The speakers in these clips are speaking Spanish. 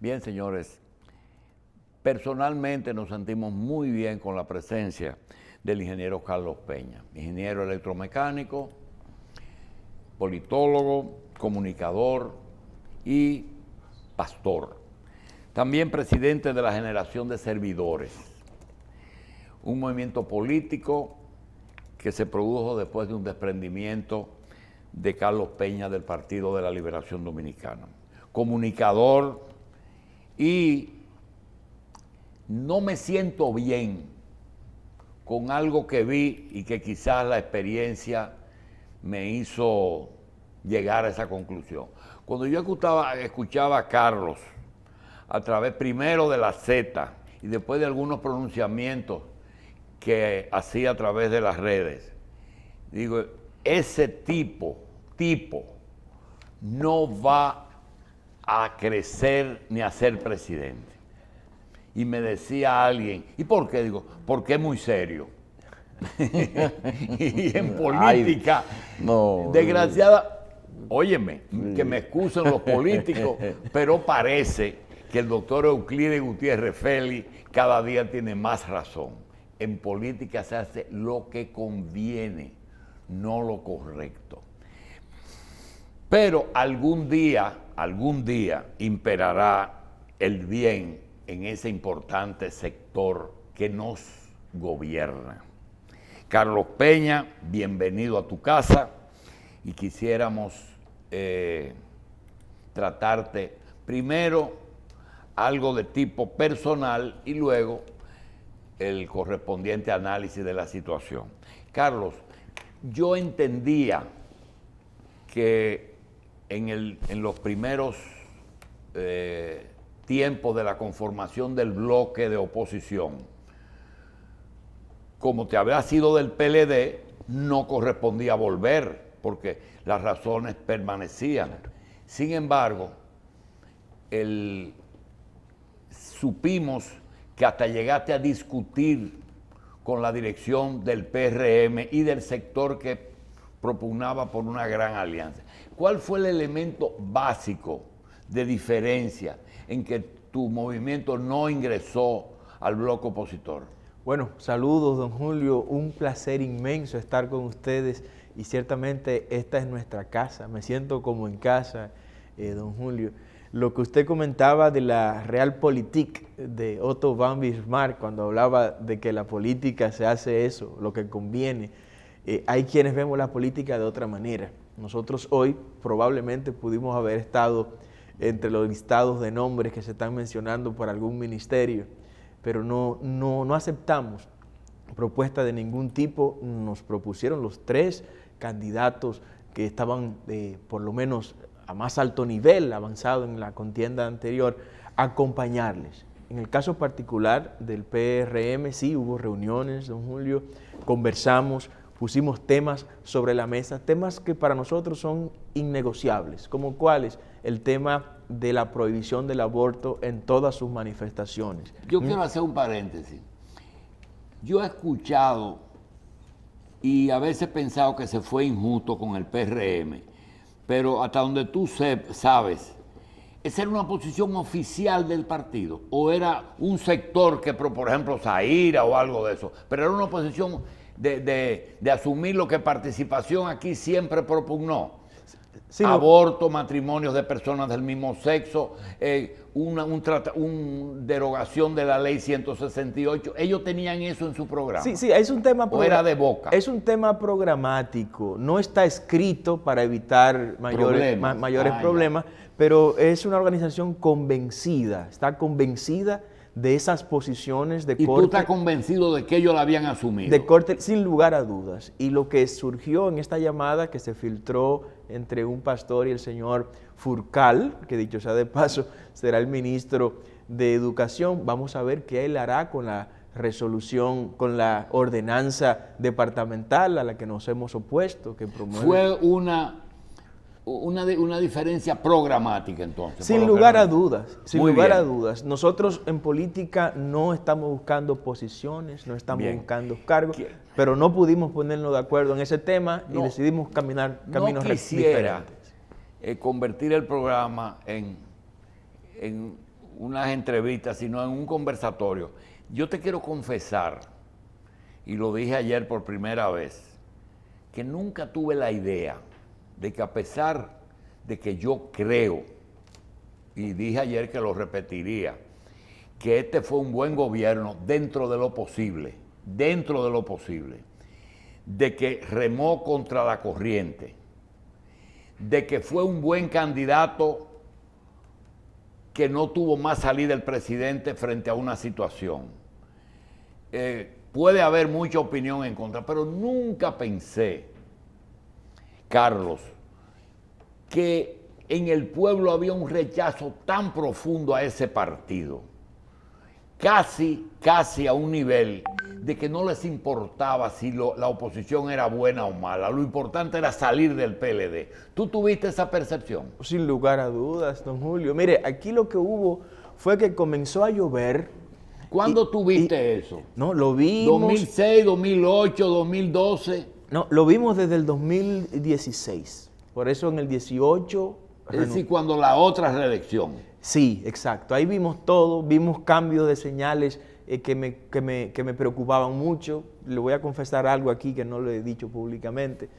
Bien, señores, personalmente nos sentimos muy bien con la presencia del ingeniero Carlos Peña, ingeniero electromecánico, politólogo, comunicador y pastor. También presidente de la Generación de Servidores, un movimiento político que se produjo después de un desprendimiento de Carlos Peña del Partido de la Liberación Dominicana. Comunicador, y no me siento bien con algo que vi y que quizás la experiencia me hizo llegar a esa conclusión. Cuando yo escuchaba a Carlos a través primero de la Z y después de algunos pronunciamientos que hacía a través de las redes, digo, ese tipo no va a crecer ni a ser presidente. Y me decía alguien, ¿y por qué? Digo, porque es muy serio. Y en política, desgraciada, óyeme, que me excusen los políticos, pero parece que el doctor Euclides Gutiérrez Félix cada día tiene más razón. En política se hace lo que conviene, no lo correcto. Pero algún día imperará el bien en ese importante sector que nos gobierna. Carlos Peña, bienvenido a tu casa y quisiéramos tratarte primero algo de tipo personal y luego el correspondiente análisis de la situación. Carlos, yo entendía que en los primeros tiempos de la conformación del bloque de oposición, como te había sido del PLD, no correspondía volver, porque las razones permanecían. Sin embargo, supimos que hasta llegaste a discutir con la dirección del PRM y del sector que propugnaba por una gran alianza. ¿Cuál fue el elemento básico de diferencia en que tu movimiento no ingresó al bloque opositor? Bueno, saludos, don Julio, un placer inmenso estar con ustedes y ciertamente esta es nuestra casa, me siento como en casa, don Julio. Lo que usted comentaba de la Realpolitik de Otto von Bismarck, cuando hablaba de que la política se hace eso, lo que conviene, hay quienes vemos la política de otra manera. Nosotros hoy probablemente pudimos haber estado entre los listados de nombres que se están mencionando por algún ministerio, pero no aceptamos propuesta de ningún tipo. Nos propusieron los tres candidatos que estaban por lo menos a más alto nivel, avanzado en la contienda anterior, acompañarles. En el caso particular del PRM, sí hubo reuniones, don Julio, conversamos, pusimos temas sobre la mesa, temas que para nosotros son innegociables, como cuáles, el tema de la prohibición del aborto en todas sus manifestaciones. Yo quiero hacer un paréntesis. Yo he escuchado y a veces he pensado que se fue injusto con el PRM, pero hasta donde tú sabes, ¿esa era una posición oficial del partido? ¿O era un sector que, por ejemplo, Zaira o algo de eso? Pero era una posición de asumir lo que Participación aquí siempre propugnó. Sí, aborto, matrimonios de personas del mismo sexo, una derogación de la ley 168. Ellos tenían eso en su programa. Sí, es un tema ¿O era de boca? Es un tema programático, no está escrito para evitar mayores problemas, pero es una organización convencida, está convencida de esas posiciones de corte. ¿Y tú estás convencido de que ellos la habían asumido? De corte, sin lugar a dudas. Y lo que surgió en esta llamada que se filtró entre un pastor y el señor Furcal, que dicho sea de paso, será el ministro de Educación, vamos a ver qué él hará con la resolución, con la ordenanza departamental a la que nos hemos opuesto, que promueve. Fue una diferencia programática entonces. Sin lugar a dudas, sin lugar a dudas. Nosotros en política no estamos buscando posiciones, no estamos buscando cargos, pero no pudimos ponernos de acuerdo en ese tema y decidimos caminar caminos diferentes. Convertir el programa en unas entrevistas, sino en un conversatorio. Yo te quiero confesar, y lo dije ayer por primera vez, que nunca tuve la idea de que, a pesar de que yo creo, y dije ayer que lo repetiría, que este fue un buen gobierno dentro de lo posible, de que remó contra la corriente, de que fue un buen candidato que no tuvo más salida el presidente frente a una situación. Puede haber mucha opinión en contra, pero nunca pensé, Carlos, que en el pueblo había un rechazo tan profundo a ese partido, casi a un nivel de que no les importaba si la oposición era buena o mala, lo importante era salir del PLD. ¿Tú tuviste esa percepción? Sin lugar a dudas, don Julio. Mire, aquí lo que hubo fue que comenzó a llover. ¿Cuándo tuviste eso? No, lo vimos. ¿2006, 2008, 2012? No, lo vimos desde el 2016. Por eso en el 18... Es decir, cuando la otra reelección. Sí, exacto. Ahí vimos todo, vimos cambios de señales que me preocupaban mucho. Le voy a confesar algo aquí que no lo he dicho públicamente.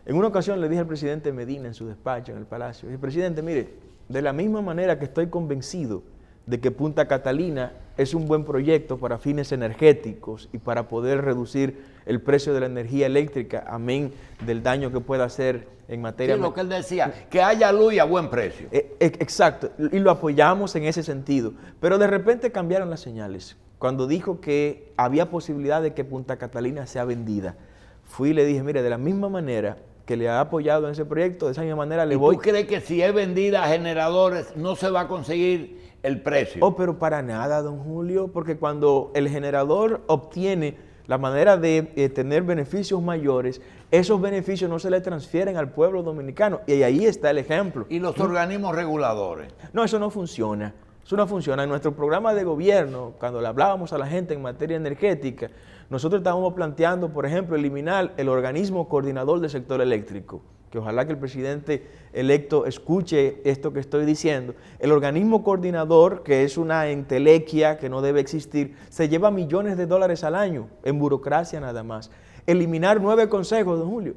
En una ocasión le dije al presidente Medina en su despacho, en el Palacio, dije, presidente, mire, de la misma manera que estoy convencido de que Punta Catalina es un buen proyecto para fines energéticos y para poder reducir el precio de la energía eléctrica, amén del daño que pueda hacer en materia... Sí, lo que él decía, que haya luz y a buen precio. Exacto, y lo apoyamos en ese sentido, pero de repente cambiaron las señales. Cuando dijo que había posibilidad de que Punta Catalina sea vendida, fui y le dije, mire, de la misma manera que le ha apoyado en ese proyecto, de esa misma manera le voy... ¿Tú crees que si es vendida a generadores no se va a conseguir el precio? Oh, pero para nada, don Julio, porque cuando el generador obtiene la manera de tener beneficios mayores, esos beneficios no se le transfieren al pueblo dominicano, y ahí está el ejemplo. ¿Y los organismos reguladores? No, eso no funciona. Eso no funciona. En nuestro programa de gobierno, cuando le hablábamos a la gente en materia energética, nosotros estábamos planteando, por ejemplo, eliminar el organismo coordinador del sector eléctrico, que ojalá que el presidente electo escuche esto que estoy diciendo. El organismo coordinador, que es una entelequia que no debe existir, se lleva millones de dólares al año en burocracia nada más. Eliminar 9 consejos, don Julio.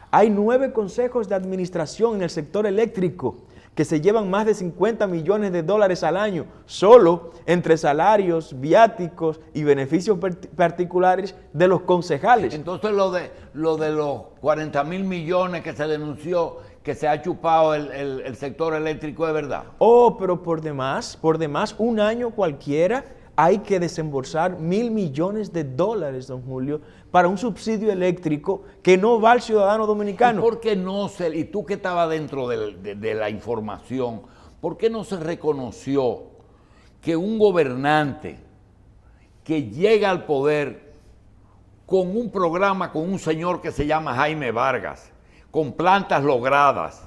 Hay 9 consejos de administración en el sector eléctrico que se llevan más de 50 millones de dólares al año, solo entre salarios, viáticos y beneficios particulares de los concejales. Entonces lo de los 40,000 millones que se denunció, que se ha chupado el sector eléctrico, ¿es verdad? Oh, pero por demás, un año cualquiera hay que desembolsar 1.000 millones de dólares, don Julio, para un subsidio eléctrico que no va al ciudadano dominicano. ¿Y por qué no se, y tú que estabas dentro de la información, por qué no se reconoció que un gobernante que llega al poder con un programa, con un señor que se llama Jaime Vargas, con plantas logradas,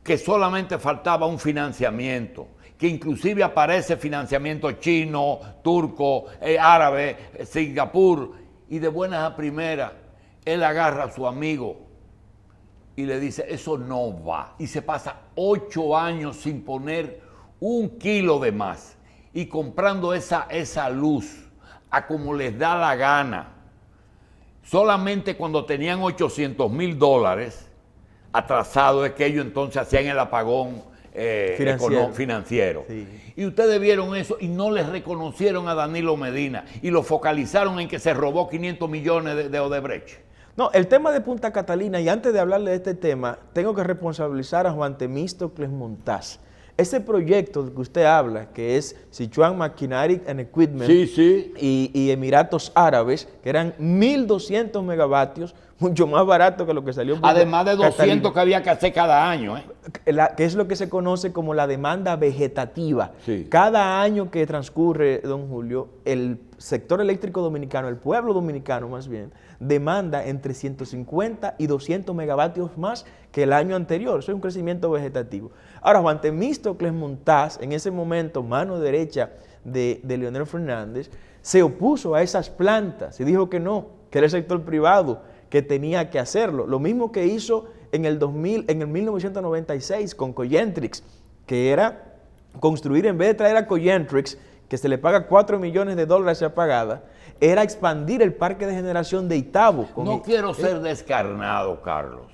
que solamente faltaba un financiamiento, que inclusive aparece financiamiento chino, turco, árabe, Singapur, y de buenas a primeras, él agarra a su amigo y le dice, eso no va, y se pasa 8 años sin poner un kilo de más, y comprando esa luz a como les da la gana, solamente cuando tenían 800,000 dólares atrasados es que ellos entonces hacían el apagón financiero. Sí. Y ustedes vieron eso y no les reconocieron a Danilo Medina y lo focalizaron en que se robó 500 millones de Odebrecht. No, el tema de Punta Catalina, y antes de hablarle de este tema, tengo que responsabilizar a Juan Temístocles Montaz. Ese proyecto del que usted habla, que es Sichuan Machinery and Equipment Sí. y Emiratos Árabes, que eran 1.200 megavatios, mucho más barato que lo que salió. Además de 200 que había que hacer cada año. Que es lo que se conoce como la demanda vegetativa. Sí. Cada año que transcurre, don Julio, el sector eléctrico dominicano, el pueblo dominicano más bien, demanda entre 150 y 200 megavatios más que el año anterior. Eso es un crecimiento vegetativo. Ahora, Juan Temístocles Montaz, en ese momento mano derecha de Leonel Fernández, se opuso a esas plantas y dijo que no, que era el sector privado que tenía que hacerlo. Lo mismo que hizo en el 1996 con Coyentrix, que era construir, en vez de traer a Coyentrix, que se le paga $4 millones esa pagada, era expandir el parque de generación de Itabo. No quiero ser descarnado, Carlos,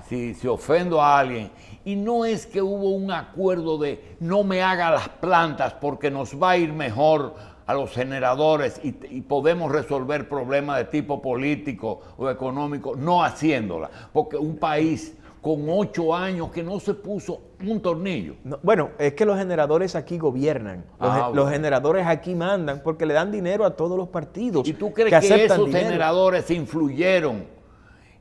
si ofendo a alguien, y no es que hubo un acuerdo de no me haga las plantas porque nos va a ir mejor a los generadores y podemos resolver problemas de tipo político o económico no haciéndola, porque un país con 8 años que no se puso un tornillo. No, bueno, es que los generadores aquí gobiernan, los generadores aquí mandan porque le dan dinero a todos los partidos. ¿Y tú crees que esos generadores influyeron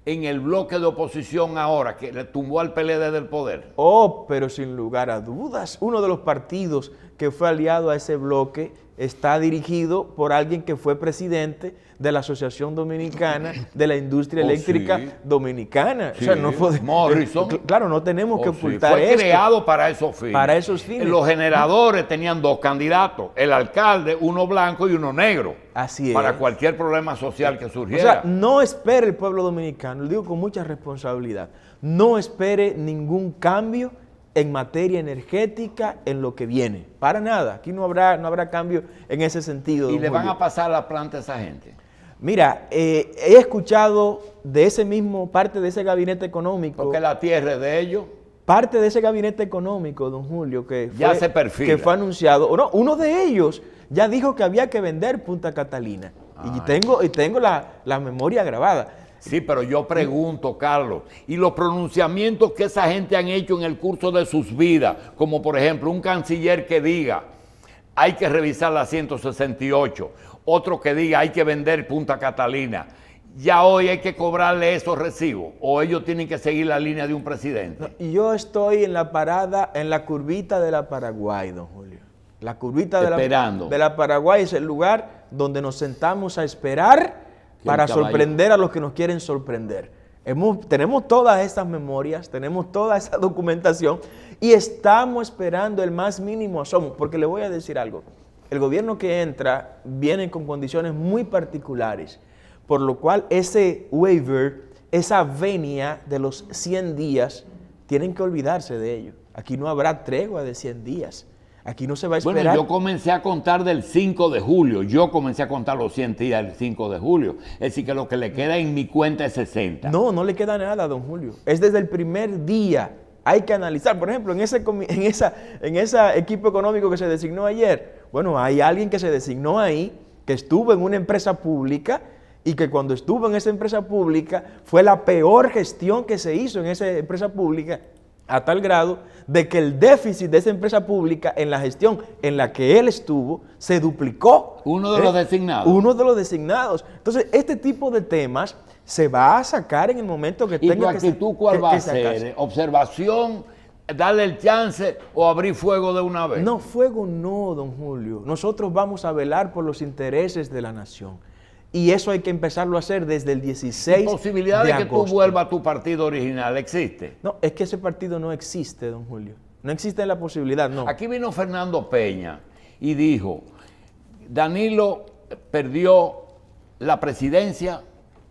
en el bloque de oposición ahora, que le tumbó al PLD del poder? Oh, pero sin lugar a dudas, uno de los partidos que fue aliado a ese bloque está dirigido por alguien que fue presidente de la Asociación Dominicana de la Industria Eléctrica Dominicana. Sí. O sea, no Morrison. Claro, no tenemos que ocultar Fue esto. creado para esos fines. Para esos fines. Los generadores tenían 2 candidatos, el alcalde, uno blanco y uno negro. Así es. Para cualquier problema social que O surgiera. sea, no espere el pueblo dominicano, lo digo con mucha responsabilidad, no espere ningún cambio en materia energética en lo que viene. Para nada. Aquí no habrá cambio en ese sentido. ¿Y le van a pasar la planta a esa gente? Mira, he escuchado de ese mismo, parte de ese gabinete económico. Porque la tierra es de ellos. Parte de ese gabinete económico, don Julio, que ya se perfila. Que fue anunciado. No, uno de ellos ya dijo que había que vender Punta Catalina. Y tengo la memoria grabada. Sí, pero yo pregunto, Carlos, y los pronunciamientos que esa gente han hecho en el curso de sus vidas, como por ejemplo un canciller que diga, hay que revisar la 168, otro que diga, hay que vender Punta Catalina, ya hoy hay que cobrarle esos recibos, o ellos tienen que seguir la línea de un presidente. No, yo estoy en la parada, en la curvita de la Paraguay, don Julio. La curvita de la Paraguay es el lugar donde nos sentamos a esperar para sorprender a los que nos quieren sorprender. Tenemos todas estas memorias, tenemos toda esa documentación y estamos esperando el más mínimo asomo, porque le voy a decir algo. El gobierno que entra viene con condiciones muy particulares, por lo cual ese waiver, esa venia de los 100 días, tienen que olvidarse de ello. Aquí no habrá tregua de 100 días. Aquí no se va a esperar. Bueno, yo comencé a contar del 5 de julio. Yo comencé a contar los 100 días del 5 de julio. Es decir, que lo que le queda en mi cuenta es 60. No, no le queda nada, don Julio. Es desde el primer día. Hay que analizar. Por ejemplo, en ese equipo económico que se designó ayer, bueno, hay alguien que se designó ahí, que estuvo en una empresa pública y que cuando estuvo en esa empresa pública fue la peor gestión que se hizo en esa empresa pública, a tal grado de que el déficit de esa empresa pública en la gestión en la que él estuvo se duplicó. Uno de los designados. Uno de los designados. Entonces, este tipo de temas se va a sacar en el momento que tenga que sacarse. ¿Y tu actitud cuál va a ser? ¿Observación, darle el chance o abrir fuego de una vez? No, fuego no, don Julio. Nosotros vamos a velar por los intereses de la nación. Y eso hay que empezarlo a hacer desde el 16 de agosto. ¿La posibilidad de que tú vuelvas a tu partido original existe? No, es que ese partido no existe, don Julio. No existe la posibilidad, no. Aquí vino Fernando Peña y dijo, Danilo perdió la presidencia,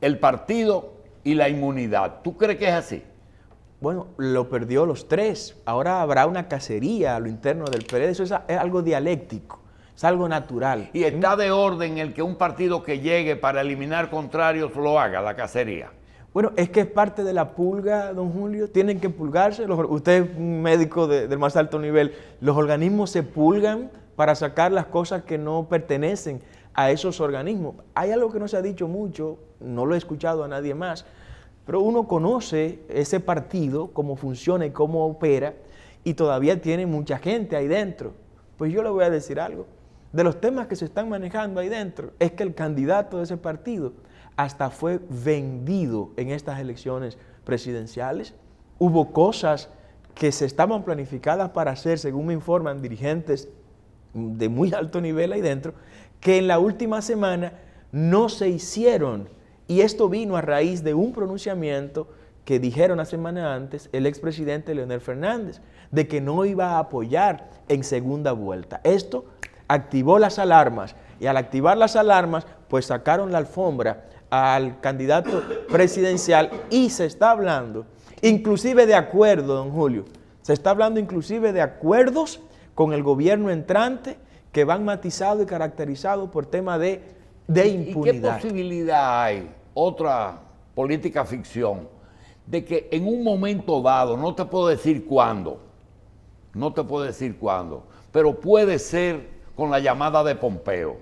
el partido y la inmunidad. ¿Tú crees que es así? Bueno, lo perdió los 3. Ahora habrá una cacería a lo interno del PLD. Eso es algo dialéctico. Es algo natural. Y está de orden el que un partido que llegue para eliminar contrarios lo haga, la cacería. Bueno, es que es parte de la pulga, don Julio. Tienen que pulgarse. Usted es un médico del más alto nivel. Los organismos se pulgan para sacar las cosas que no pertenecen a esos organismos. Hay algo que no se ha dicho mucho, no lo he escuchado a nadie más, pero uno conoce ese partido, cómo funciona y cómo opera, y todavía tiene mucha gente ahí dentro. Pues yo le voy a decir algo. De los temas que se están manejando ahí dentro, es que el candidato de ese partido hasta fue vendido en estas elecciones presidenciales. Hubo cosas que se estaban planificadas para hacer, según me informan dirigentes de muy alto nivel ahí dentro, que en la última semana no se hicieron. Y esto vino a raíz de un pronunciamiento que dijeron la semana antes el expresidente Leonel Fernández, de que no iba a apoyar en segunda vuelta. Esto activó las alarmas, y al activar las alarmas, pues sacaron la alfombra al candidato presidencial, y se está hablando, inclusive de acuerdo, don Julio, Se está hablando inclusive de acuerdos con el gobierno entrante que van matizados y caracterizados por tema de impunidad. ¿Y qué posibilidad hay, otra política ficción, de que en un momento dado, no te puedo decir cuándo, pero puede ser con la llamada de Pompeo,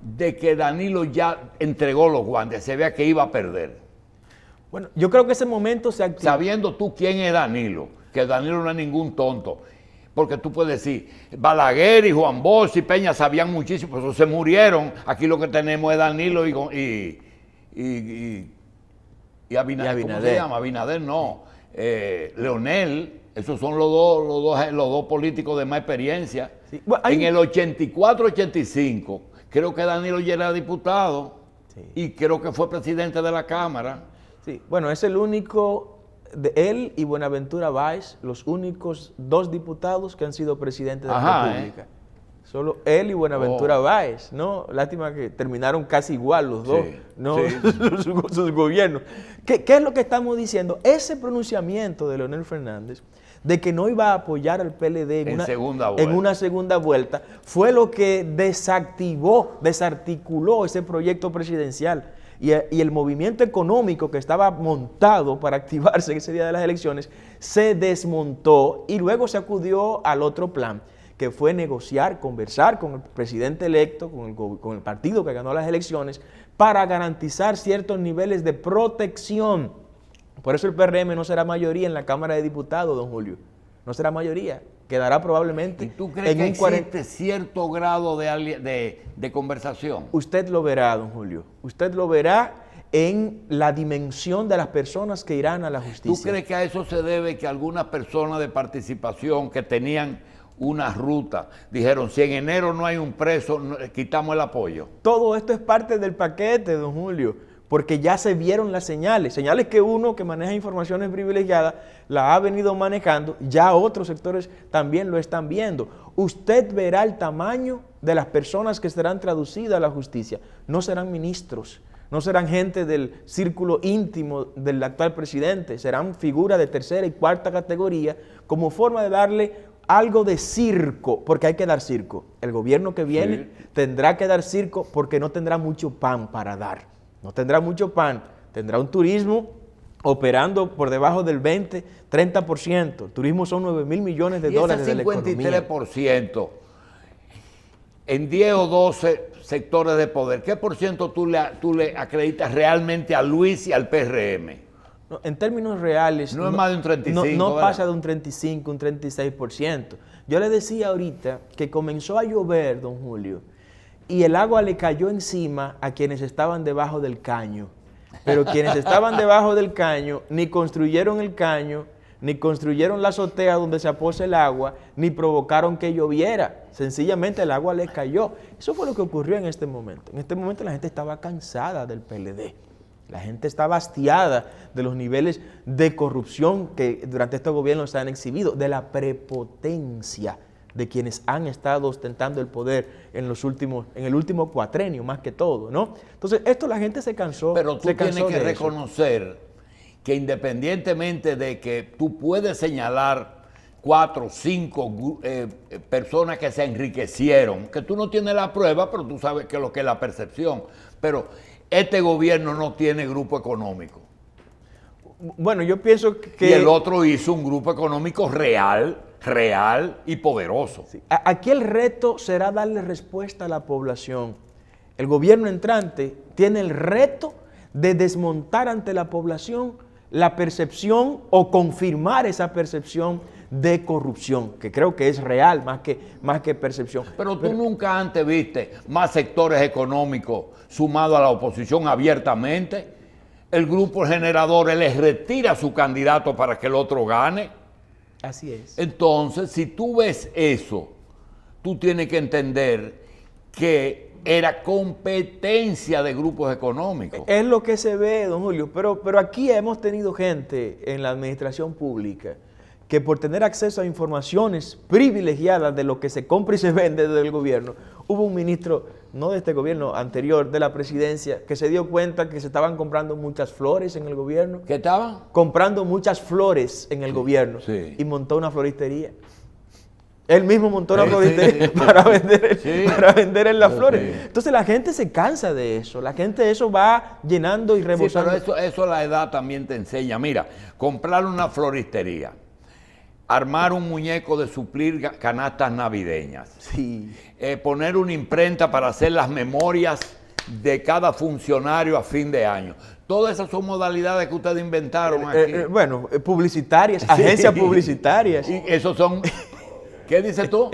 de que Danilo ya entregó los guantes, se vea que iba a perder? Bueno, yo creo que ese momento se activó. Sabiendo tú quién es Danilo, que Danilo no es ningún tonto, porque tú puedes decir, Balaguer y Juan Bosch y Peña sabían muchísimo, pero se murieron. Aquí lo que tenemos es Danilo y Abinader. ¿Cómo se llama? Abinader no. Leonel, esos son los dos políticos de más experiencia. Sí. Bueno, en el 84-85, creo que Danilo ya era diputado, sí, y creo que fue presidente de la Cámara. Sí, bueno, es el único, de él y Buenaventura Báez, los únicos dos diputados que han sido presidentes de la República. Solo él y Buenaventura Báez, ¿no? Lástima que terminaron casi igual los dos, sí, ¿no? Sí. sus gobiernos. ¿Qué es lo que estamos diciendo? Ese pronunciamiento de Leonel Fernández de que no iba a apoyar al PLD en una segunda vuelta fue lo que desarticuló ese proyecto presidencial. Y el movimiento económico que estaba montado para activarse ese día de las elecciones se desmontó y luego se acudió al otro plan, que fue negociar, conversar con el presidente electo, con el partido que ganó las elecciones, para garantizar ciertos niveles de protección. Por eso el PRM no será mayoría en la Cámara de Diputados, don Julio. No será mayoría. Quedará probablemente ¿Y tú crees que existe cierto grado de conversación? Usted lo verá, don Julio. Usted lo verá en la dimensión de las personas que irán a la justicia. ¿Tú crees que a eso se debe que algunas personas de participación que tenían una ruta dijeron, si en enero no hay un preso, quitamos el apoyo? Todo esto es parte del paquete, don Julio, porque ya se vieron las señales que uno que maneja informaciones privilegiadas la ha venido manejando, ya otros sectores también lo están viendo. Usted verá el tamaño de las personas que serán traducidas a la justicia. No serán ministros, no serán gente del círculo íntimo del actual presidente, serán figuras de tercera y cuarta categoría como forma de darle algo de circo, porque hay que dar circo. El gobierno que viene tendrá que dar circo porque no tendrá mucho pan para dar. No tendrá mucho pan, tendrá un turismo operando por debajo del 20, 30%. El turismo son 9,000 millones de dólares de la economía. Y ese 53% en 10 o 12 sectores de poder, ¿qué por ciento tú le acreditas realmente a Luis y al PRM? No, en términos reales, no es más de un 35%. No pasa de un 35, un 36%. Yo le decía ahorita que comenzó a llover, don Julio, y el agua le cayó encima a quienes estaban debajo del caño. Pero quienes estaban debajo del caño ni construyeron el caño, ni construyeron la azotea donde se aposa el agua, ni provocaron que lloviera. Sencillamente el agua le cayó. Eso fue lo que ocurrió en este momento. En este momento la gente estaba cansada del PLD. La gente estaba hastiada de los niveles de corrupción que durante este gobierno se han exhibido, de la prepotencia de quienes han estado ostentando el poder en el último cuatrenio, más que todo, ¿no? Entonces, esto la gente se cansó. Pero tú tienes que reconocer que independientemente de que tú puedes señalar 4 o 5 personas que se enriquecieron, que tú no tienes la prueba, pero tú sabes que lo que es la percepción. Pero este gobierno no tiene grupo económico. Bueno, yo pienso que... Y el otro hizo un grupo económico real y poderoso. Sí. Aquí el reto será darle respuesta a la población. El gobierno entrante tiene el reto de desmontar ante la población la percepción o confirmar esa percepción de corrupción, que creo que es real más que percepción. Pero tú nunca antes viste más sectores económicos sumados a la oposición abiertamente. El grupo generador les retira a su candidato para que el otro gane. Así es. Entonces, si tú ves eso, tú tienes que entender que era competencia de grupos económicos. Es lo que se ve, don Julio, pero aquí hemos tenido gente en la administración pública que por tener acceso a informaciones privilegiadas de lo que se compra y se vende del gobierno, hubo un ministro no de este gobierno, anterior, de la presidencia, que se dio cuenta que se estaban comprando muchas flores en el gobierno. ¿Qué estaban? Comprando muchas flores en el gobierno. Sí. Y montó una floristería. Él mismo montó una floristería para vender en las flores. Sí. Entonces la gente se cansa de eso. La gente de eso va llenando y rebosando. Sí, pero eso la edad también te enseña. Mira, comprar una floristería, armar un muñeco de suplir canastas navideñas, Sí. Poner una imprenta para hacer las memorias de cada funcionario a fin de año. Todas esas son modalidades que ustedes inventaron aquí. Publicitarias, agencias publicitarias. Y esos son... ¿Qué dices tú?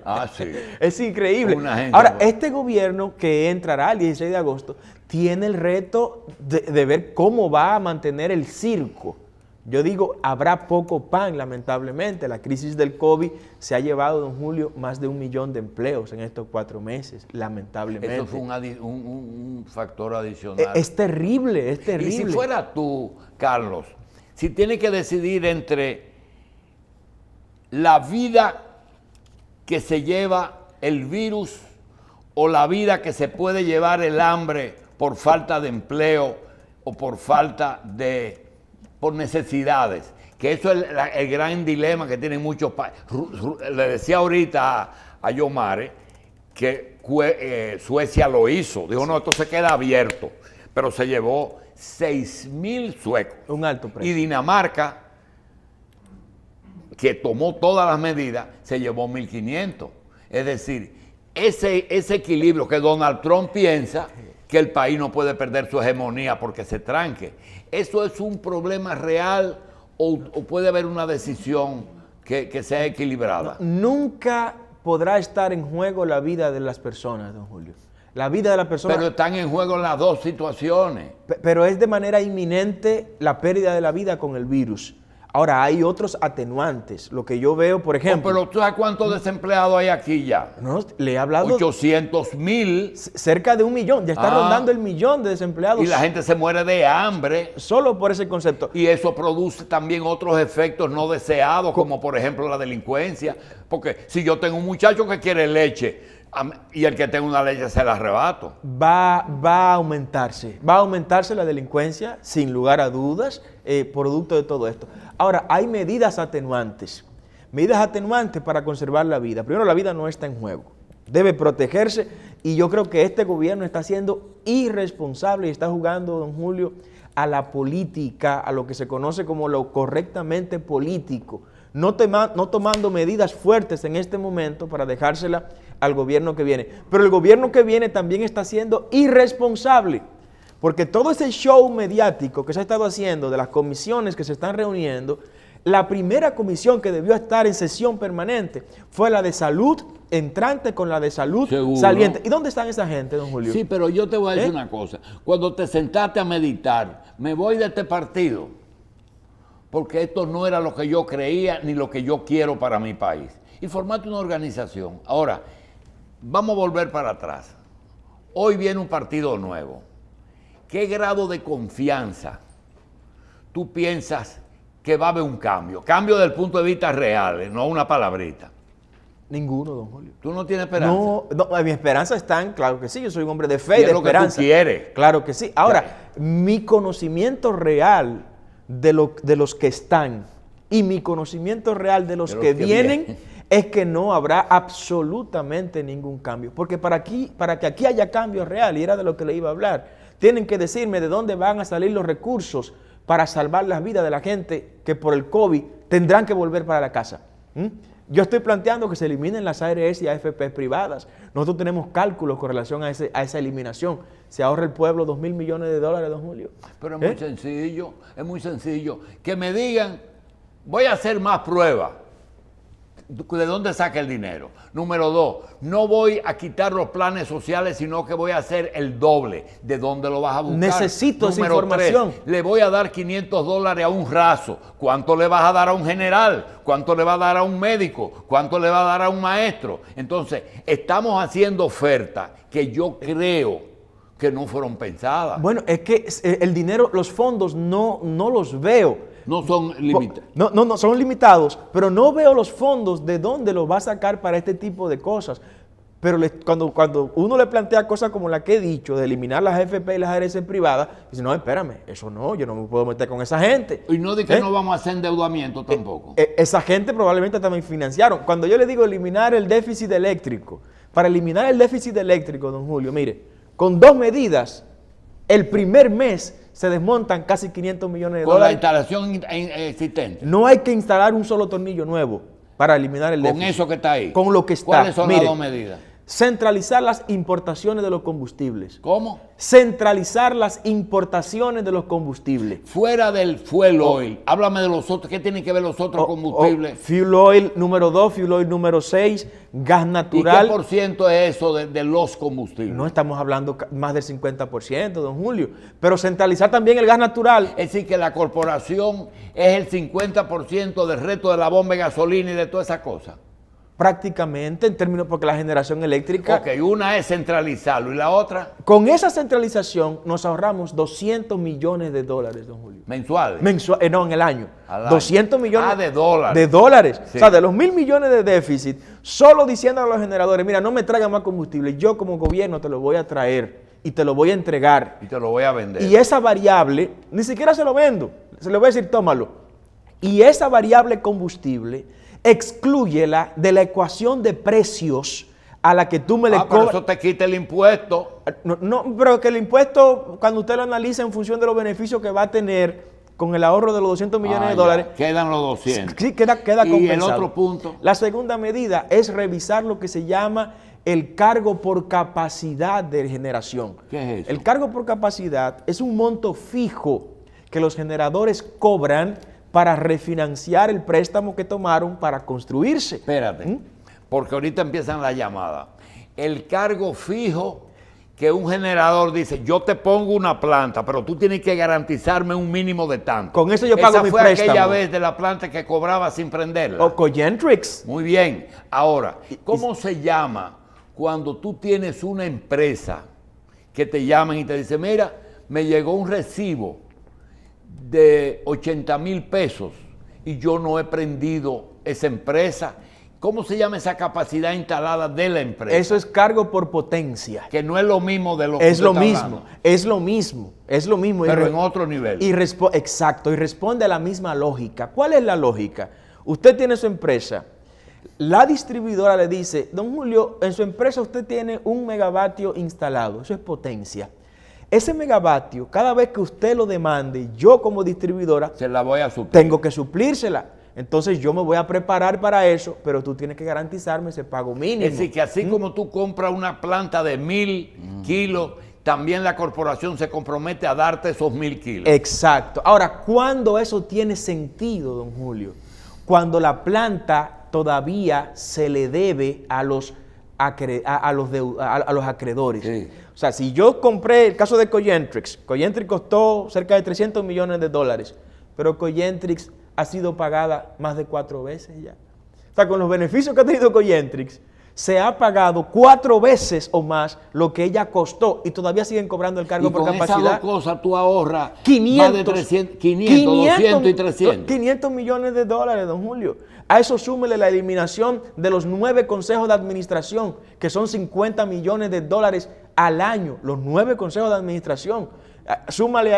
Ah, sí. Es increíble. Una agencia, Ahora, bueno. este gobierno que entrará el 16 de agosto tiene el reto de ver cómo va a mantener el circo. Yo digo, habrá poco pan, lamentablemente. La crisis del COVID se ha llevado, don Julio, más de 1 millón de empleos en estos 4 meses, lamentablemente. Eso fue un factor adicional. Es terrible, es terrible. Y si fuera tú, Carlos, si tienes que decidir entre la vida que se lleva el virus o la vida que se puede llevar el hambre por falta de empleo o por por necesidades, que eso es el gran dilema que tienen muchos países. Le decía ahorita a Yomare que Suecia lo hizo, dijo no, esto se queda abierto, pero se llevó 6.000 suecos. Un alto precio. Y Dinamarca, que tomó todas las medidas, se llevó 1.500. Es decir, ese equilibrio que Donald Trump piensa que el país no puede perder su hegemonía porque se tranque. ¿Eso es un problema real o puede haber una decisión que sea equilibrada? Nunca podrá estar en juego la vida de las personas, don Julio. La vida de las personas... Pero están en juego las dos situaciones. Pero es de manera inminente la pérdida de la vida con el virus. Ahora, hay otros atenuantes. Lo que yo veo, por ejemplo... Pero ¿tú sabes cuántos desempleados hay aquí ya? No, le he hablado... 800.000. Cerca de 1 millón. Ya está rondando el 1 millón de desempleados. Y la gente se muere de hambre. Solo por ese concepto. Y eso produce también otros efectos no deseados, como por ejemplo la delincuencia. Porque si yo tengo un muchacho que quiere leche y el que tenga una leche se la arrebato. Va a aumentarse. Va a aumentarse la delincuencia, sin lugar a dudas, producto de todo esto. Ahora, hay medidas atenuantes. Medidas atenuantes para conservar la vida. Primero, la vida no está en juego. Debe protegerse y yo creo que este gobierno está siendo irresponsable y está jugando, don Julio, a la política, a lo que se conoce como lo correctamente político. No tomando medidas fuertes en este momento para dejársela al gobierno que viene. Pero el gobierno que viene también está siendo irresponsable. Porque todo ese show mediático que se ha estado haciendo de las comisiones que se están reuniendo, la primera comisión que debió estar en sesión permanente fue la de salud entrante con la de salud Seguro. saliente. ¿Y dónde están esa gente, don Julio? Sí, pero yo te voy a decir una cosa. Cuando te sentaste a meditar, me voy de este partido, porque esto no era lo que yo creía ni lo que yo quiero para mi país. Y formaste una organización. Ahora, vamos a volver para atrás. Hoy viene un partido nuevo. ¿Qué grado de confianza tú piensas que va a haber un cambio? Cambio desde el punto de vista real, no una palabrita. Ninguno, don Julio. ¿Tú no tienes esperanza? No, mi esperanza está en, claro que sí, yo soy un hombre de fe Y y de es lo que esperanza. tú quieres. Claro que sí. Ahora, mi conocimiento real de los que están y mi conocimiento real de los que vienen es que no habrá absolutamente ningún cambio. Porque para que aquí haya cambio real, y era de lo que le iba a hablar, tienen que decirme de dónde van a salir los recursos para salvar las vidas de la gente que por el COVID tendrán que volver para la casa. Yo estoy planteando que se eliminen las ARS y AFP privadas. Nosotros tenemos cálculos con relación a esa eliminación. Se ahorra el pueblo $2.000 millones, don Julio. Pero es muy sencillo. Que me digan, voy a hacer más pruebas. ¿De dónde saca el dinero? Número 2, no voy a quitar los planes sociales, sino que voy a hacer el doble. ¿De dónde lo vas a buscar? Necesito esa Número información. 3, le voy a dar $500 a un raso. ¿Cuánto le vas a dar a un general? ¿Cuánto le va a dar a un médico? ¿Cuánto le va a dar a un maestro? Entonces, estamos haciendo ofertas que yo creo que no fueron pensadas. Bueno, es que el dinero, los fondos no los veo. No son limitados. No, son limitados, pero no veo los fondos de dónde los va a sacar para este tipo de cosas. Pero cuando uno le plantea cosas como la que he dicho, de eliminar las AFP y las ARS privadas, dice, no, espérame, eso no, yo no me puedo meter con esa gente. Y no de que no vamos a hacer endeudamiento tampoco. Esa gente probablemente también financiaron. Cuando yo le digo eliminar el déficit eléctrico, para eliminar el déficit eléctrico, don Julio, mire, con 2 medidas, el primer mes se desmontan casi 500 millones de Con dólares. la instalación existente. No hay que instalar un solo tornillo nuevo para eliminar el déficit. Con eso que está ahí. Con lo que está. ¿Cuáles son Mire, las 2 medidas? centralizar las importaciones de los combustibles. ¿Cómo? Centralizar las importaciones de los combustibles. Fuera del fuel oil, háblame de los otros. ¿Qué tienen que ver los otros combustibles? Fuel oil número 2, fuel oil número 6, gas natural. ¿Y qué por ciento es eso de los combustibles? No estamos hablando más del 50%, don Julio. Pero centralizar también el gas natural. Es decir, que la corporación es el 50% del resto de la bomba de gasolina y de todas esas cosas. Prácticamente, en términos, porque la generación eléctrica... Ok, una es centralizarlo y la otra... Con esa centralización nos ahorramos 200 millones de dólares, don Julio. ¿Mensuales? No, en el año. Al año. 200 millones de dólares. De dólares. Sí. O sea, de los 1.000 millones de déficit, solo diciendo a los generadores, mira, no me traigan más combustible, yo como gobierno te lo voy a traer y te lo voy a entregar. Y te lo voy a vender. Y esa variable, ni siquiera se lo vendo, se le voy a decir, tómalo. Y esa variable combustible, exclúyela de la ecuación de precios a la que tú me le pero cobras. eso te quita el impuesto. No, pero que el impuesto, cuando usted lo analiza en función de los beneficios que va a tener con el ahorro de los 200 millones de dólares. Quedan los 200. Sí, queda compensado. ¿Y el otro punto? La segunda medida es revisar lo que se llama el cargo por capacidad de generación. ¿Qué es eso? El cargo por capacidad es un monto fijo que los generadores cobran para refinanciar el préstamo que tomaron para construirse. Espérate, porque ahorita empiezan las llamadas. El cargo fijo que un generador dice, yo te pongo una planta, pero tú tienes que garantizarme un mínimo de tanto. Con eso yo pago mi préstamo. Esa fue aquella vez de la planta que cobraba sin prenderla. O Cogentrix. Muy bien. Ahora, ¿cómo se llama cuando tú tienes una empresa que te llaman y te dice, mira, me llegó un recibo de 80,000 pesos y yo no he prendido esa empresa? ¿Cómo se llama esa capacidad instalada de la empresa? Eso es cargo por potencia. Que no es lo mismo de lo que Es lo usted está mismo, hablando. es lo mismo, es lo mismo. Pero en otro nivel. Exacto, y responde a la misma lógica. ¿Cuál es la lógica? Usted tiene su empresa, la distribuidora le dice, don Julio, en su empresa usted tiene 1 megavatio instalado, eso es potencia. Ese megavatio, cada vez que usted lo demande, yo como distribuidora, Se la voy a suplir. tengo que suplírsela. Entonces yo me voy a preparar para eso, pero tú tienes que garantizarme ese pago mínimo. Es decir, que así como tú compras una planta de 1,000 kilos, también la corporación se compromete a darte esos 1,000 kilos. Exacto. Ahora, ¿cuándo eso tiene sentido, don Julio? Cuando la planta todavía se le debe a los acreedores. Sí. O sea, si yo compré el caso de Cogentrix costó cerca de 300 millones de dólares, pero Cogentrix ha sido pagada más de 4 veces ya. O sea, con los beneficios que ha tenido Cogentrix, se ha pagado 4 veces o más lo que ella costó y todavía siguen cobrando el cargo Y por con capacidad. esas dos cosas tú ahorras 500, más de 300, 200 y 300. 500 millones de dólares, don Julio. A eso súmele la eliminación de los 9 consejos de administración, que son 50 millones de dólares al año, los 9 consejos de administración. Súmele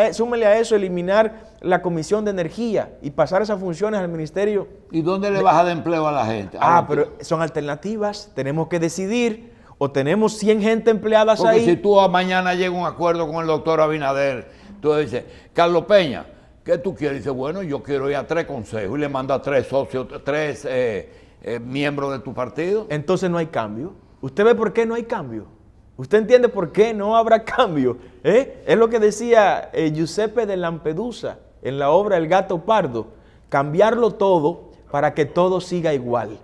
a eso eliminar la Comisión de Energía y pasar esas funciones al Ministerio. ¿Y dónde le baja de empleo a la gente? Pero son alternativas, tenemos que decidir, o tenemos 100 gente empleadas Porque ahí. si tú mañana llegas a un acuerdo con el doctor Abinader, tú dices, Carlos Peña, ¿qué tú quieres? Dice, bueno, yo quiero ir a 3 consejos y le manda a 3 socios, 3 miembros de tu partido. Entonces no hay cambio. ¿Usted ve por qué no hay cambio? ¿Usted entiende por qué no habrá cambio? Es lo que decía Giuseppe de Lampedusa en la obra El gato pardo, cambiarlo todo para que todo siga igual.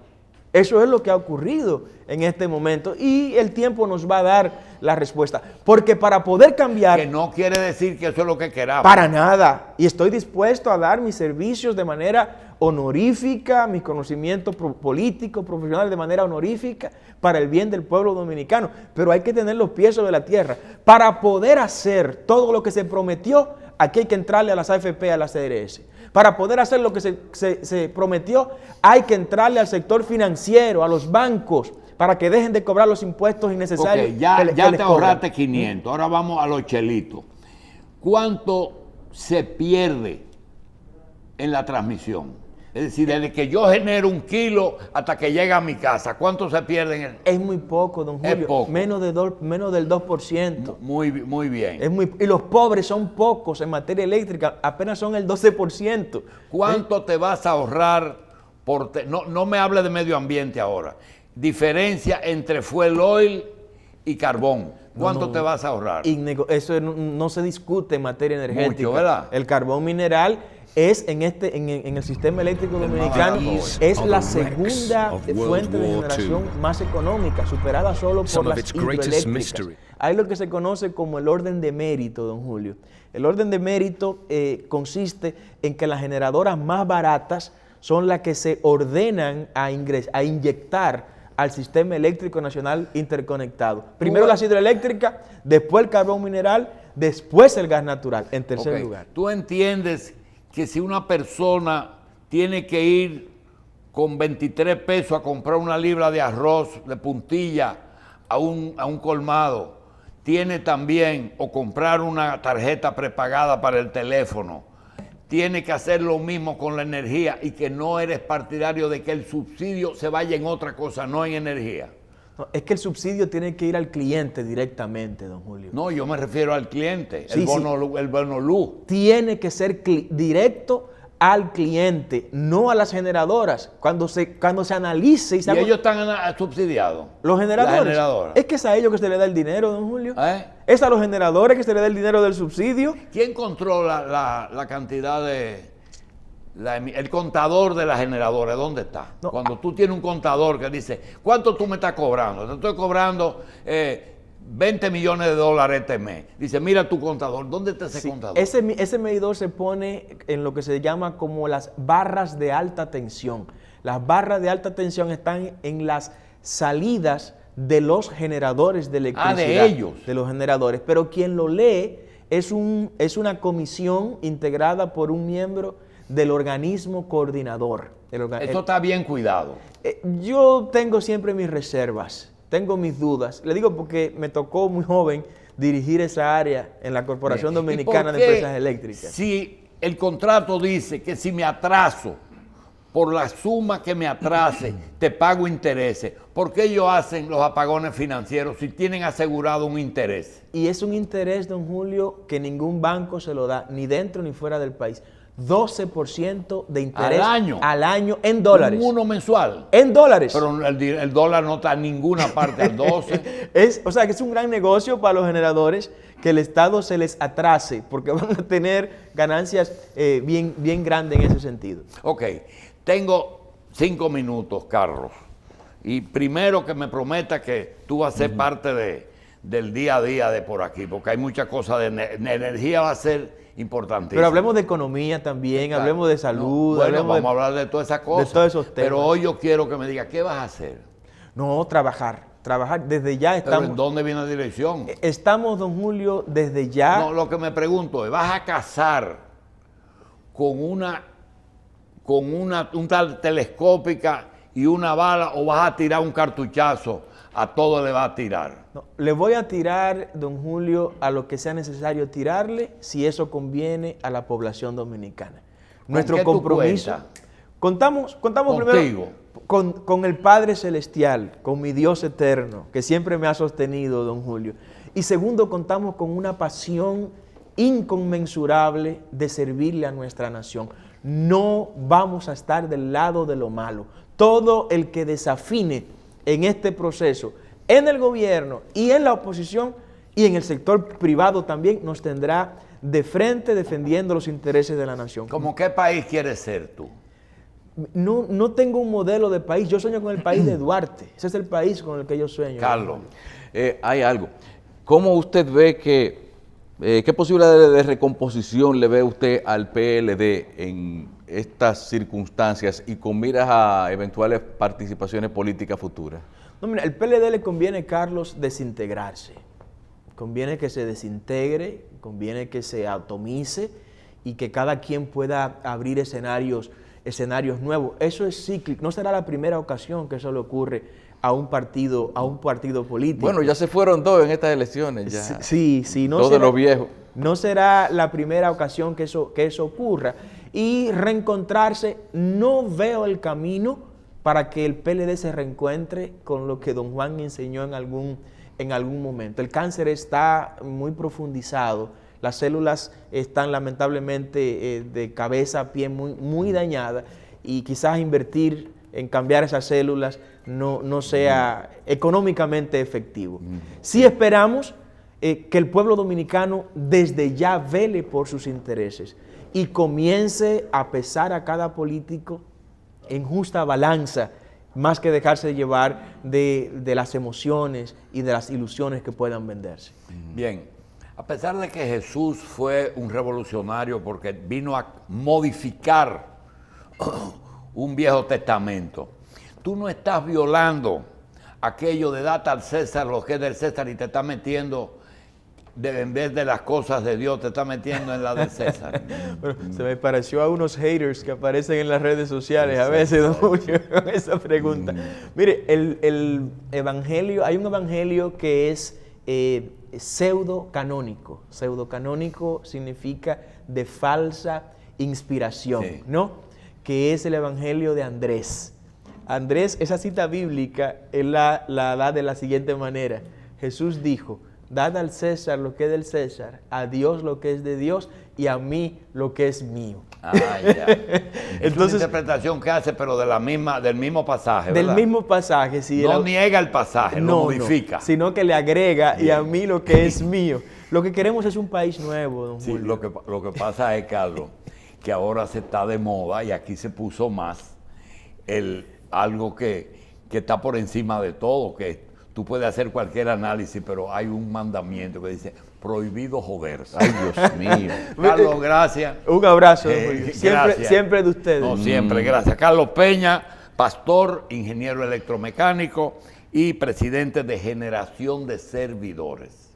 Eso es lo que ha ocurrido en este momento y el tiempo nos va a dar la respuesta. Porque para poder cambiar... Que no quiere decir que eso es lo que queramos. Para nada. Y estoy dispuesto a dar mis servicios de manera honorífica, mis conocimientos políticos, profesionales de manera honorífica para el bien del pueblo dominicano. Pero hay que tener los pies sobre la tierra. Para poder hacer todo lo que se prometió, aquí hay que entrarle a las AFP, a las CRS. Para poder hacer lo que se prometió, hay que entrarle al sector financiero, a los bancos, para que dejen de cobrar los impuestos innecesarios. Ok, ya les te cobran. ahorraste 500, ahora vamos a los chelitos. ¿Cuánto se pierde en la transmisión? Es decir, desde que yo genero 1 kilo hasta que llega a mi casa, ¿cuánto se pierde en el...? Es muy poco, don Julio. Es poco. Menos del 2%. Muy bien. Y los pobres son pocos en materia eléctrica, apenas son el 12%. ¿Cuánto te vas a ahorrar no me hable de medio ambiente ahora? Diferencia entre fuel oil y carbón. ¿Cuánto te vas a ahorrar? Eso no se discute en materia energética. Mucho, ¿verdad? El carbón mineral es en el sistema eléctrico dominicano, es la segunda fuente de generación más económica, superada solo por las hidroeléctricas. Hay lo que se conoce como el orden de mérito, don Julio. El orden de mérito consiste en que las generadoras más baratas son las que se ordenan a inyectar al sistema eléctrico nacional interconectado. Primero las hidroeléctricas, después el carbón mineral, después el gas natural, en tercer lugar. ¿Tú entiendes que si una persona tiene que ir con 23 pesos a comprar una libra de arroz de puntilla a un colmado, tiene también, o comprar una tarjeta prepagada para el teléfono, tiene que hacer lo mismo con la energía, y que no eres partidario de que el subsidio se vaya en otra cosa, no en energía? No, es que el subsidio tiene que ir al cliente directamente, don Julio. No, yo me refiero al cliente, Sí, el bono luz. Tiene que ser directo al cliente, no a las generadoras. Cuando se analice y se ellos están subsidiados. Los generadores. Las generadoras. Es que es a ellos que se le da el dinero, don Julio. ¿Eh? Es a los generadores que se le da el dinero del subsidio. ¿Quién controla la cantidad el contador de la generadora? ¿Dónde está? No, Cuando tú tienes un contador que dice, ¿cuánto tú me estás cobrando? Te estoy cobrando 20 millones de dólares este mes. Dice, mira tu contador. ¿Dónde está ese contador? Ese medidor se pone en lo que se llama como las barras de alta tensión. Las barras de alta tensión están en las salidas de los generadores de electricidad. De ellos. De los generadores. Pero quien lo lee es una comisión integrada por un miembro del organismo coordinador. Eso está bien cuidado. Yo tengo siempre mis reservas. Tengo mis dudas. Le digo porque me tocó muy joven dirigir esa área en la Corporación Dominicana de Empresas Eléctricas. Si el contrato dice que si me atraso, por la suma que me atrase, te pago intereses, ¿por qué ellos hacen los apagones financieros si tienen asegurado un interés? Y es un interés, don Julio, que ningún banco se lo da, ni dentro ni fuera del país. 12% de interés al año en dólares. Uno mensual. En dólares. Pero el dólar no está en ninguna parte al 12. O sea que es un gran negocio para los generadores que el Estado se les atrase, porque van a tener ganancias bien grandes en ese sentido. Ok, tengo 5 minutos, Carlos. Y primero que me prometa que tú vas a ser parte del día a día de por aquí, porque hay muchas cosas de energía, va a ser importantísimo. Pero hablemos de economía también, claro. Hablemos de salud. Bueno, vamos a hablar de todas esas cosas. De todos esos temas. Pero hoy yo quiero que me diga, ¿qué vas a hacer? No, trabajar. Desde ya estamos. ¿Pero en dónde viene la dirección? Estamos, don Julio, desde ya. No, lo que me pregunto es, ¿vas a cazar con una tal telescópica y una bala, o vas a tirar un cartuchazo? A todo le va a tirar. No, le voy a tirar, don Julio, a lo que sea necesario tirarle, si eso conviene a la población dominicana. Nuestro compromiso. Contamos primero con el Padre Celestial, con mi Dios eterno, que siempre me ha sostenido, don Julio. Y segundo, contamos con una pasión inconmensurable de servirle a nuestra nación. No vamos a estar del lado de lo malo. Todo el que desafine en este proceso, en el gobierno y en la oposición y en el sector privado también, nos tendrá de frente defendiendo los intereses de la nación. ¿Cómo qué país quieres ser tú? No tengo un modelo de país, yo sueño con el país de Duarte, ese es el país con el que yo sueño. Carlos, hay algo. ¿Cómo usted ve qué posibilidad de recomposición le ve usted al PLD en estas circunstancias y con miras a eventuales participaciones políticas futuras? No, mira, al PLD le conviene, Carlos, desintegrarse. Conviene que se desintegre, conviene que se atomice y que cada quien pueda abrir escenarios nuevos. Eso es cíclico, no será la primera ocasión que eso le ocurre a un partido político. Bueno, ya se fueron dos en estas elecciones, ya. Sí, no Todos será, los viejos. no será la primera ocasión que eso ocurra. Y reencontrarse, no veo el camino para que el PLD se reencuentre con lo que don Juan enseñó en algún momento. El cáncer está muy profundizado, las células están lamentablemente de cabeza a pie muy dañadas, y quizás invertir en cambiar esas células no sea económicamente efectivo. Sí esperamos que el pueblo dominicano desde ya vele por sus intereses y comience a pesar a cada político en justa balanza, más que dejarse llevar de las emociones y de las ilusiones que puedan venderse. Bien, a pesar de que Jesús fue un revolucionario porque vino a modificar un Viejo Testamento, tú no estás violando aquello de data al César lo que es del César y te estás metiendo, en vez de las cosas de Dios, te estás metiendo en la del César. Bueno, se me pareció a unos haters que aparecen en las redes sociales a veces, don Julio, con esa pregunta. Mire, el evangelio, hay un evangelio que es pseudo-canónico. Pseudo-canónico significa de falsa inspiración, sí, ¿no? Que es el evangelio de Andrés. Andrés, esa cita bíblica, él la da de la siguiente manera. Jesús dijo: dad al César lo que es del César, a Dios lo que es de Dios y a mí lo que es mío. Ah, ya. Es una Entonces, interpretación que hace, pero del mismo pasaje, del ¿verdad? mismo pasaje, sí. No niega el pasaje, lo modifica. No, sino que le agrega y a mí lo que es mío. Lo que queremos es un país nuevo, don Sí, Julio. lo que pasa es, Carlos, que ahora se está de moda y aquí se puso más algo que está por encima de todo, que tú puedes hacer cualquier análisis, pero hay un mandamiento que dice: prohibido joderse. Ay, Dios mío. Carlos, gracias. Un abrazo, don Julio. Gracias. Siempre de ustedes. No, siempre, gracias. Carlos Peña, pastor, ingeniero electromecánico y presidente de Generación de Servidores.